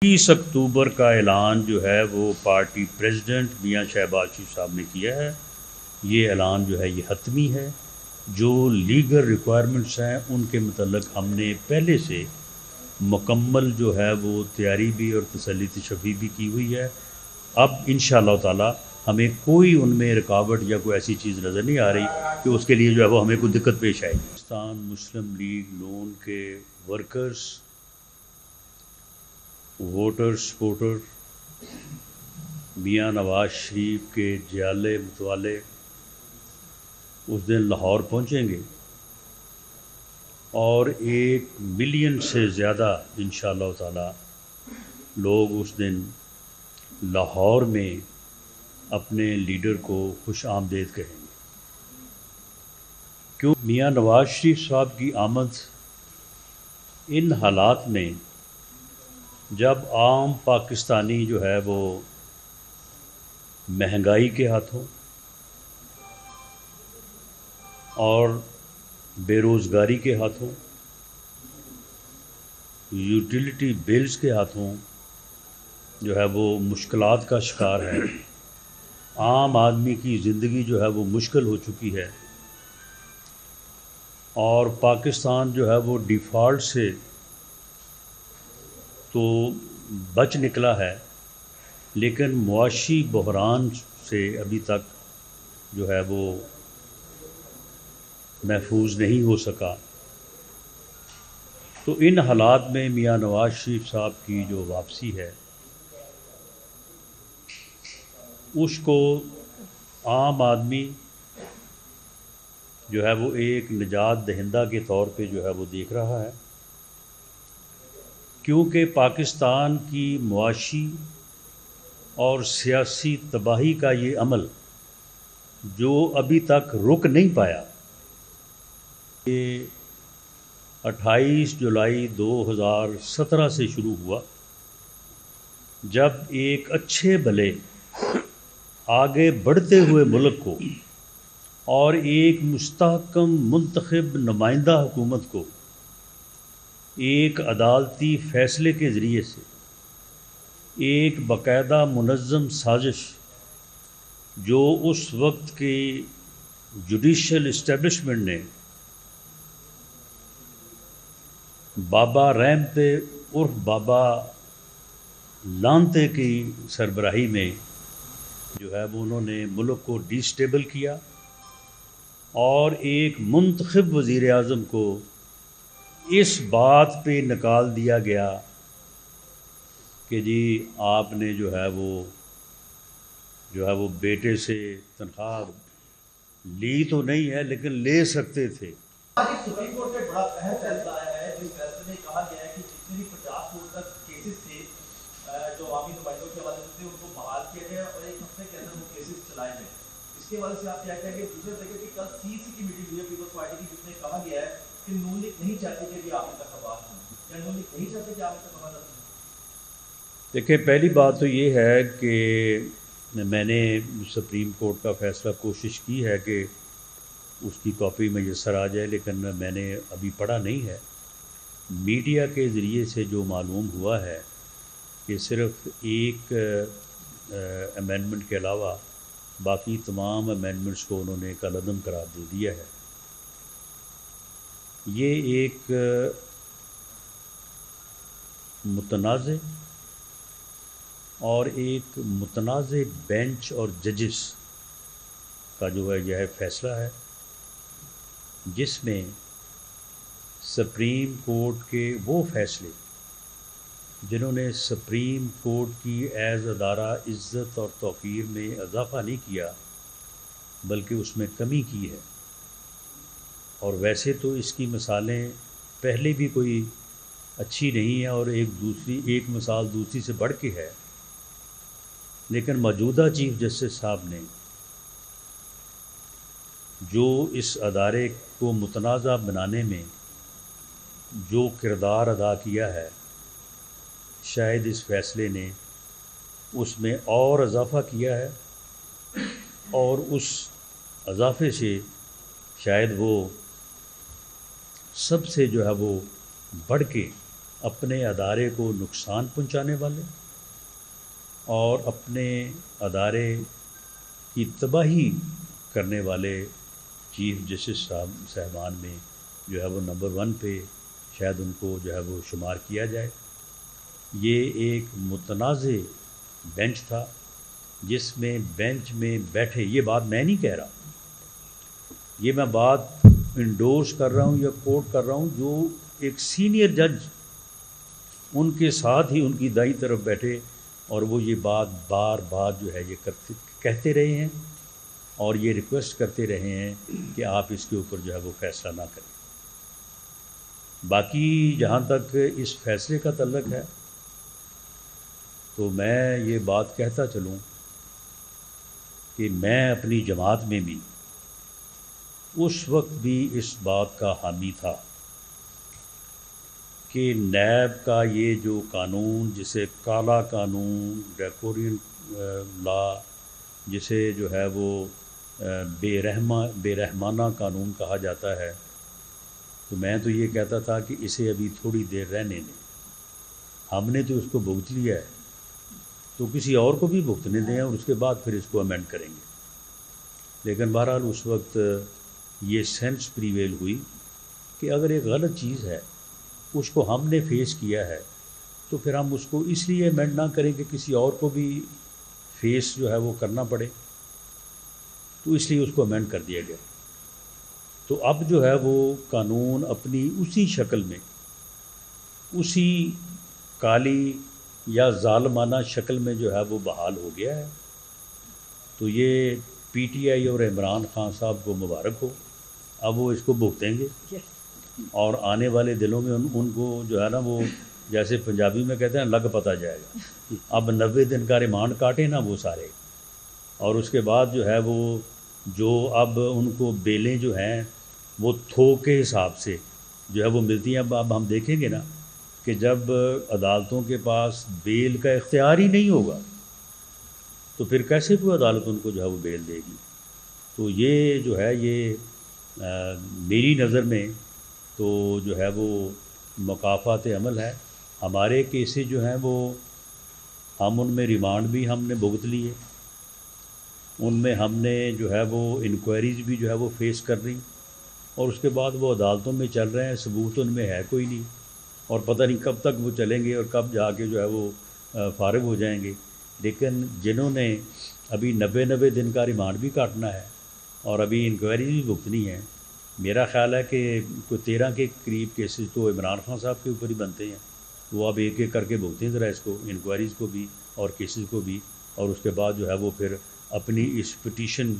30 اکتوبر کا اعلان جو ہے وہ پارٹی پریزیڈنٹ میاں شہباز شریف صاحب نے کیا ہے۔ یہ اعلان جو ہے یہ حتمی ہے۔ جو لیگل ریکوائرمنٹس ہیں ان کے متعلق ہم نے پہلے سے مکمل جو ہے وہ تیاری بھی اور تسلی تشفی بھی کی ہوئی ہے۔ اب انشاءاللہ تعالی ہمیں کوئی ان میں رکاوٹ یا کوئی ایسی چیز نظر نہیں آ رہی کہ اس کے لیے جو ہے وہ ہمیں کوئی دقت پیش آئے گی۔ پاکستان مسلم لیگ نون کے workers, voter supporter Mian Nawaz Sharif کے جیالے متوالے اس دن لاہور پہنچیں گے اور 1 ملین سے زیادہ انشاءاللہ تعالی لوگ اس دن لاہور میں اپنے لیڈر کو خوش آمدید کہیں گے۔ کیوں میاں نواز شریف صاحب کی آمد ان حالات میں جب عام پاکستانی جو ہے وہ مہنگائی کے ہاتھوں اور بے روزگاری کے ہاتھوں، یوٹیلیٹی بلز کے ہاتھوں جو ہے وہ مشکلات کا شکار ہے، عام آدمی کی زندگی جو ہے وہ مشکل ہو چکی ہے اور پاکستان جو ہے وہ ڈیفالٹ سے تو بچ نکلا ہے لیکن معاشی بحران سے ابھی تک جو ہے وہ محفوظ نہیں ہو سکا۔ تو ان حالات میں میاں نواز شریف صاحب کی جو واپسی ہے اس کو عام آدمی جو ہے وہ ایک نجات دہندہ کے طور پہ جو ہے وہ دیکھ رہا ہے، کیونکہ پاکستان کی معاشی اور سیاسی تباہی کا یہ عمل جو ابھی تک رک نہیں پایا، یہ 28 جولائی 2017 سے شروع ہوا جب ایک اچھے بھلے آگے بڑھتے ہوئے ملک کو اور ایک مستحکم منتخب نمائندہ حکومت کو ایک عدالتی فیصلے کے ذریعے سے ایک باقاعدہ منظم سازش جو اس وقت کی جوڈیشل اسٹیبلشمنٹ نے بابا رحمتے عرف بابا لانتے کی سربراہی میں جو ہے وہ انہوں نے ملک کو ڈی سٹیبل کیا اور ایک منتخب وزیر اعظم کو اس بات پہ نکال دیا گیا کہ جی آپ نے جو ہے وہ بیٹے سے تنخواہ لی تو نہیں ہے لیکن لے سکتے تھے۔ سپریم کورٹ میں بڑا بحث چل رہا ہے، جو فیصلے میں کہا گیا ہے کہ جتنے بھی 50 کروڑ تک کیسز تھے جو عوامی نمائندوں کے حوالے سے ان کو بحال کیا گیا اور 1 ہفتے کے اندر وہ کیسز چلائے گئے۔ اس کے حوالے سے آپ کیا کہیں گے؟ دوسرے طریقے کی کل سی سی کی میٹنگ ہوئی ہے پیپلز پارٹی کی، جس میں کہا گیا ہے کہ نون لیگ نہیں چاہتی کہ آپ انتخابات ہوں، یا نون لیگ نہیں چاہتے کہ آپ انتخابات ہوں؟ دیکھیں، پہلی بات تو یہ ہے کہ میں نے سپریم کورٹ کا فیصلہ کوشش کی ہے کہ اس کی کاپی میسر آ جائے، لیکن میں نے ابھی پڑھا نہیں ہے۔ میڈیا کے ذریعے سے جو معلوم ہوا ہے کہ صرف ایک امینڈمنٹ کے علاوہ باقی تمام امینڈمنٹس کو انہوں نے کالعدم قرار دے دیا ہے۔ یہ ایک متنازع اور ایک متنازع بینچ اور ججز کا جو ہے یہ فیصلہ ہے، جس میں سپریم کورٹ کے وہ فیصلے جنہوں نے سپریم کورٹ کی ایز ادارہ عزت اور توقیر میں اضافہ نہیں کیا بلکہ اس میں کمی کی ہے، اور ویسے تو اس کی مثالیں پہلے بھی کوئی اچھی نہیں ہیں اور ایک مثال دوسری سے بڑھ کے ہے، لیکن موجودہ چیف جسٹس صاحب نے جو اس ادارے کو متنازع بنانے میں جو کردار ادا کیا ہے، شاید اس فیصلے نے اس میں اور اضافہ کیا ہے اور اس اضافے سے شاید وہ سب سے جو ہے وہ بڑھ کے اپنے ادارے کو نقصان پہنچانے والے اور اپنے ادارے کی تباہی کرنے والے چیف جسٹس صاحبان میں جو ہے وہ نمبر 1 پہ شاید ان کو جو ہے وہ شمار کیا جائے۔ یہ ایک متنازع بینچ تھا جس میں بینچ میں بیٹھے، یہ بات میں نہیں کہہ رہا، یہ میں بات انڈورس کر رہا ہوں یا کوٹ کر رہا ہوں، جو ایک سینئر جج ان کے ساتھ ہی ان کی دائیں طرف بیٹھے اور وہ یہ بات بار بار جو ہے یہ کہتے رہے ہیں اور یہ ریکویسٹ کرتے رہے ہیں کہ آپ اس کے اوپر جو ہے وہ فیصلہ نہ کریں۔ باقی جہاں تک اس فیصلے کا تعلق ہے تو میں یہ بات کہتا چلوں کہ میں اپنی جماعت میں بھی اس وقت بھی اس بات کا حامی تھا کہ نیب کا یہ جو قانون، جسے کالا قانون، ڈریکورین لا، جسے جو ہے وہ بے رحمانہ قانون کہا جاتا ہے، تو میں تو یہ کہتا تھا کہ اسے ابھی تھوڑی دیر رہنے دیں، ہم نے تو اس کو بھگت لیا ہے تو کسی اور کو بھی بھگتنے دیں اور اس کے بعد پھر اس کو امینڈ کریں گے۔ لیکن بہرحال اس وقت یہ سینس پریویل ہوئی کہ اگر ایک غلط چیز ہے اس کو ہم نے فیس کیا ہے تو پھر ہم اس کو اس لیے امینڈ نہ کریں کہ کسی اور کو بھی فیس جو ہے وہ کرنا پڑے، تو اس لیے اس کو امینڈ کر دیا گیا۔ تو اب جو ہے وہ قانون اپنی اسی شکل میں، اسی کالی یا ظالمانہ شکل میں جو ہے وہ بحال ہو گیا ہے۔ تو یہ پی ٹی آئی اور عمران خان صاحب کو مبارک ہو، اب وہ اس کو بھگتیں گے اور آنے والے دنوں میں ان کو جو ہے نا وہ جیسے پنجابی میں کہتے ہیں لگ پتہ جائے گا۔ اب 90 دن کا ریمانڈ کاٹے نا وہ سارے، اور اس کے بعد جو ہے وہ جو اب ان کو بیلیں جو ہیں وہ تھوک کے حساب سے جو ہے وہ ملتی ہیں۔ اب ہم دیکھیں گے نا کہ جب عدالتوں کے پاس بیل کا اختیار ہی نہیں ہوگا تو پھر کیسے کوئی عدالت ان کو جو ہے وہ بیل دے گی۔ تو یہ جو ہے یہ میری نظر میں تو جو ہے وہ مکافات عمل ہے۔ ہمارے کیسز جو ہیں وہ ہم ان میں ریمانڈ بھی ہم نے بھگت لیے، ان میں ہم نے جو ہے وہ انکوائریز بھی جو ہے وہ فیس کر رہی، اور اس کے بعد وہ عدالتوں میں چل رہے ہیں، ثبوت ان میں ہے کوئی نہیں، اور پتہ نہیں کب تک وہ چلیں گے اور کب جا کے جو ہے وہ فارغ ہو جائیں گے۔ لیکن جنہوں نے ابھی 90 دن کا ریمانڈ بھی کاٹنا ہے اور ابھی انکوائریز بھی بھگتنی ہے، میرا خیال ہے کہ کوئی 13 کے قریب کیسز تو عمران خان صاحب کے اوپر ہی بنتے ہیں، وہ اب ایک ایک کر کے بھگتیں ذرا اس کو، انکوائریز کو بھی اور کیسز کو بھی، اور اس کے بعد جو ہے وہ پھر اپنی اس پٹیشن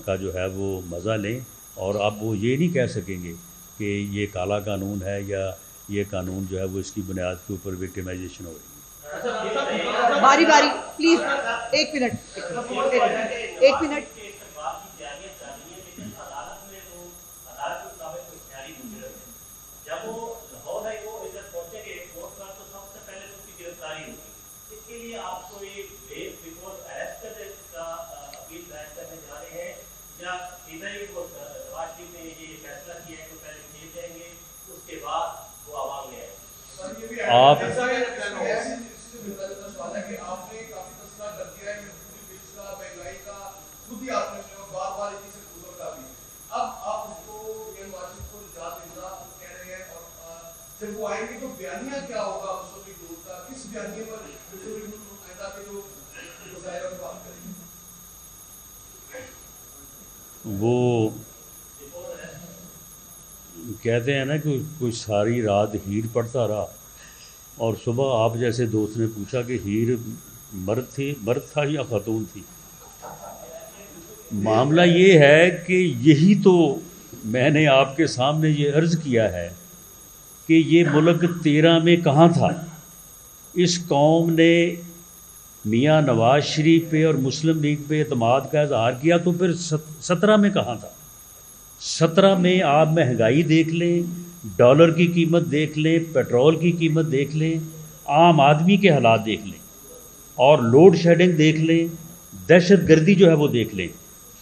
کا جو ہے وہ مزہ لیں، اور اب وہ یہ نہیں کہہ سکیں گے کہ یہ کالا قانون ہے یا یہ قانون جو ہے وہ اس کی بنیاد کے اوپر وکٹمائزیشن ہو رہی ہے۔ باری باری پلیز، ایک منٹ۔ آپ وہ کہتے ہیں نا کہ کوئی ساری رات ہیر پڑتا رہا اور صبح آپ جیسے دوست نے پوچھا کہ ہیر مرد تھا یا خاتون تھی۔ معاملہ یہ ہے کہ یہی تو میں نے آپ کے سامنے یہ عرض کیا ہے کہ یہ ملک 13 میں کہاں تھا؟ اس قوم نے میاں نواز شریف پہ اور مسلم لیگ پہ اعتماد کا اظہار کیا تو پھر 17 میں کہاں تھا؟ 17 میں آپ مہنگائی دیکھ لیں، ڈالر کی قیمت دیکھ لیں، پیٹرول کی قیمت دیکھ لیں، عام آدمی کے حالات دیکھ لیں، اور لوڈ شیڈنگ دیکھ لیں، دہشت گردی جو ہے وہ دیکھ لیں،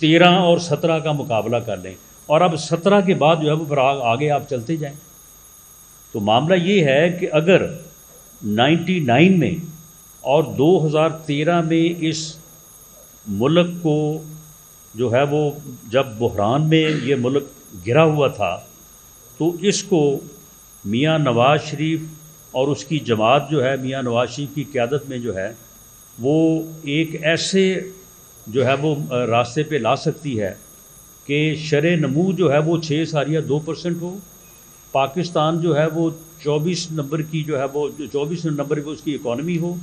13 اور 17 کا مقابلہ کر لیں، اور اب 17 کے بعد جو ہے وہ پھر آگے آپ چلتے جائیں۔ تو معاملہ یہ ہے کہ اگر 99 میں اور 2013 میں اس ملک کو جو ہے وہ جب بحران میں یہ ملک گرا ہوا تھا تو اس کو میاں نواز شریف اور اس کی جماعت جو ہے میاں نواز شریف کی قیادت میں جو ہے وہ ایک ایسے جو ہے وہ راستے پہ لا سکتی ہے کہ شرح نمو جو ہے وہ 6.2% ہو، پاکستان جو ہے وہ 24 نمبر کی جو ہے وہ 24 نمبر پہ اس کی اکانومی ہو،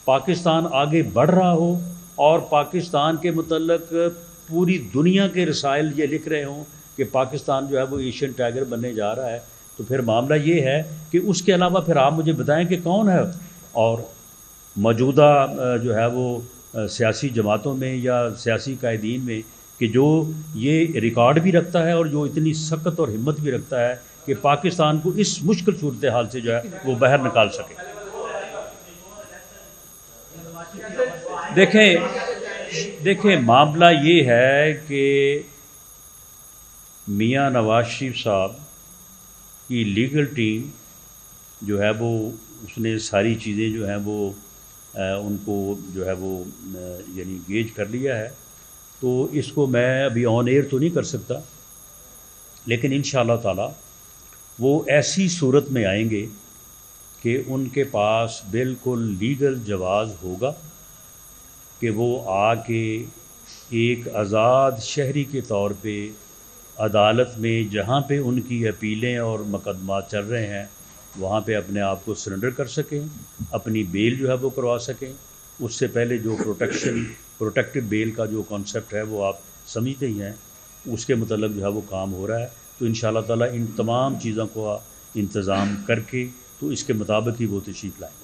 پاکستان آگے بڑھ رہا ہو، اور پاکستان کے متعلق پوری دنیا کے رسائل یہ لکھ رہے ہوں کہ پاکستان جو ہے وہ ایشین ٹائگر بننے جا رہا ہے. تو پھر معاملہ یہ ہے کہ اس کے علاوہ پھر آپ مجھے بتائیں کہ کون ہے اور موجودہ جو ہے وہ سیاسی جماعتوں میں یا سیاسی قائدین میں کہ جو یہ ریکارڈ بھی رکھتا ہے اور جو اتنی سخت اور ہمت بھی رکھتا ہے کہ پاکستان کو اس مشکل صورتحال سے جو ہے وہ باہر نکال سکے. دیکھیں معاملہ یہ ہے کہ میاں نواز شریف صاحب کی لیگل ٹیم جو ہے وہ اس نے ساری چیزیں جو ہیں وہ ان کو جو ہے وہ یعنی گیج کر لیا ہے. تو اس کو میں ابھی آن ایئر تو نہیں کر سکتا، لیکن انشاءاللہ تعالی وہ ایسی صورت میں آئیں گے کہ ان کے پاس بالکل لیگل جواز ہوگا کہ وہ آ کے ایک آزاد شہری کے طور پہ عدالت میں جہاں پہ ان کی اپیلیں اور مقدمات چل رہے ہیں وہاں پہ اپنے آپ کو سرنڈر کر سکیں، اپنی بیل جو ہے وہ کروا سکیں. اس سے پہلے جو پروٹیکٹیو بیل کا جو کانسیپٹ ہے وہ آپ سمجھتے ہی ہیں، اس کے متعلق جو ہے وہ کام ہو رہا ہے. تو انشاءاللہ تعالی ان تمام چیزوں کو انتظام کر کے تو اس کے مطابق ہی وہ تشریف لائیں.